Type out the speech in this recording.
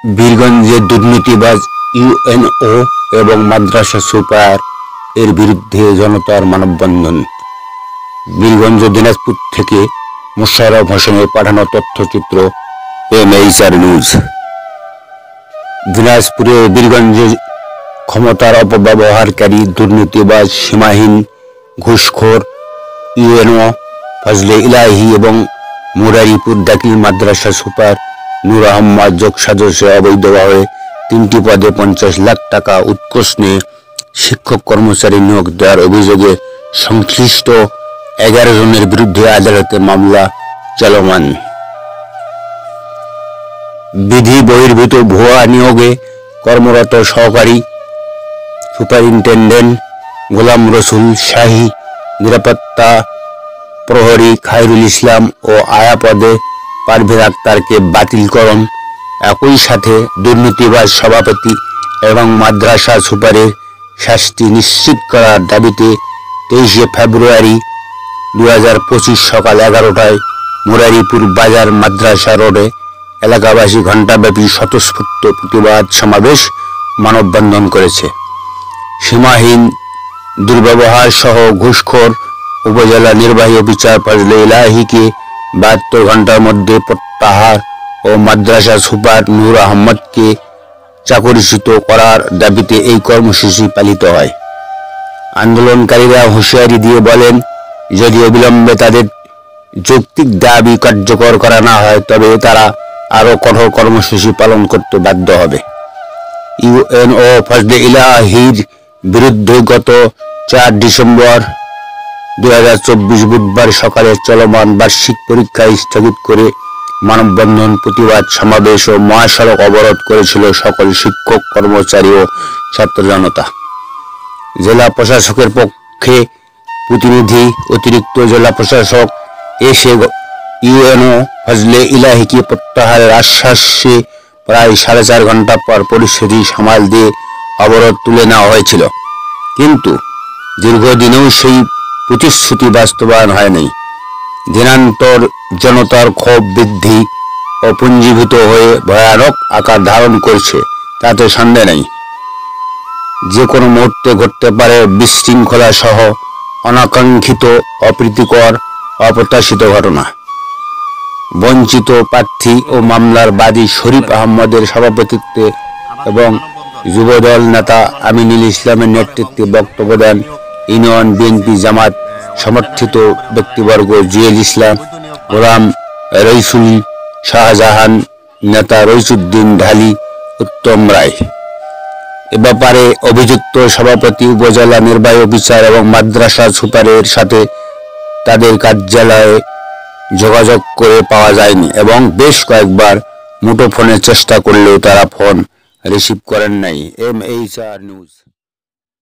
বীরগঞ্জের দুর্নীতিবাজ ইউএনও এবং মাদ্রাসা সুপার এর বিরুদ্ধে জনতার মানববন্ধন। বীরগঞ্জ দিনাজপুর থেকে মোশাররফ হোসেনের পাঠানো তথ্যচিত্র MHR নিউজ। দিনাজপুরে বীরগঞ্জে ক্ষমতার অপব্যবহারকারী দুর্নীতিবাজ সীমাহীন ঘুষখোর ইউএনও ফজলে ইলাহি এবং মুরারিপুর দাখিল মাদ্রাসা সুপার নূর আহমদ যোগসাজশে অবৈধভাবে 3টি পদে 50 লাখ টাকা উৎকোচ নিয়ে শিক্ষক কর্মচারী নিয়োগ দেওয়ার অভিযোগে সংশ্লিষ্ট 11 জনের বিরুদ্ধে আদালতে মামলা চলমান। বিধি বহির্ভূত ভুয়া নিয়োগে কর্মরত সহকারী সুপারিনটেন্ডেন্ট গোলাম রসুল শাহী, নিরাপত্তা প্রহরী খায়রুল ইসলাম ও আয়া পদে পারভীন আক্তারকে বাতিলকরণ, একই সাথে দুর্নীতিবাজ সভাপতি এবং মাদ্রাসা সুপারের শাস্তি নিশ্চিত করার দাবিতে 23 ফেব্রুয়ারি 2025 সকাল 11টায় মুরারিপুর বাজার মাদ্রাসা রোডে এলাকাবাসী ঘণ্টাব্যাপী স্বতঃস্ফূর্ত প্রতিবাদ সমাবেশ মানববন্ধন করেছে। সীমাহীন দুর্ব্যবহার সহ ঘুষখোর উপজেলা নির্বাহী অফিসার ফজলে ইলাহিকে 72 ঘণ্টার মধ্যে প্রত্যাহার ও মাদ্রাসা সুপার নূর আহমদকে চাকরিচ্যুত করার দাবিতে এই কর্মসূচি পালিত হয়। আন্দোলনকারীরা হুঁশিয়ারি দিয়ে বলেন, যদি অবিলম্বে তাদের যৌক্তিক দাবি কার্যকর করা না হয় তবে তারা আরও কঠোর কর্মসূচি পালন করতে বাধ্য হবে। ইউএনও ফজলে ইলাহির বিরুদ্ধে গত 4 ডিসেম্বর 2024 বুধবার সকালে চলমান বার্ষিক পরীক্ষা স্থগিত করে মানববন্ধন, প্রতিবাদ সমাবেশ ও মহাসড়ক অবরোধ করেছিল সকল শিক্ষক কর্মচারী ও ছাত্র জনতা। জেলা প্রশাসকের পক্ষে প্রতিনিধি অতিরিক্ত জেলা প্রশাসক এসে ইউএনও ফজলে ইলাহিকে প্রত্যাহারের আশ্বাসে প্রায় 4.5 ঘণ্টা পর পরিস্থিতি সামাল দিয়ে অবরোধ তুলে নেওয়া হয়েছিল, কিন্তু দীর্ঘদিনেও সেই প্রতিশ্রুতি বাস্তবায়ন হয়নি। দিনান্তর জনতার ক্ষোভ বৃদ্ধি ও পুঞ্জীভূত হয়ে ভয়ানক আকার ধারণ করছে, তাতে সন্দেহ নেই। যে কোনো মুহূর্তে ঘটতে পারে বিশৃঙ্খলা সহ অনাকাঙ্ক্ষিত, অপ্রীতিকর, অপ্রত্যাশিত ঘটনা। বঞ্চিত প্রার্থী ও মামলার বাদী শরীফ আহমদের সভাপতিত্বে এবং যুবদল নেতা আমিনুল ইসলামের নেতৃত্বে বক্তব্য দেন ইউনিয়ন বিএনপি জামাত সমর্থিত ব্যক্তিবর্গ জুয়েল ইসলাম, গোলাম রইসুল, শাহজাহান, নেতা রইসুদ্দিন ঢালি, উত্তম রায়। এ ব্যাপারে অভিযুক্ত সভাপতি উপজেলা নির্বাহী অফিসার এবং মাদ্রাসা সুপারের সাথে তাদের কার্যালয়ে যোগাযোগ করে পাওয়া যায়নি এবং বেশ কয়েকবার মুঠোফোনের চেষ্টা করলেও তারা ফোন রিসিভ করেন নাই। MHR news.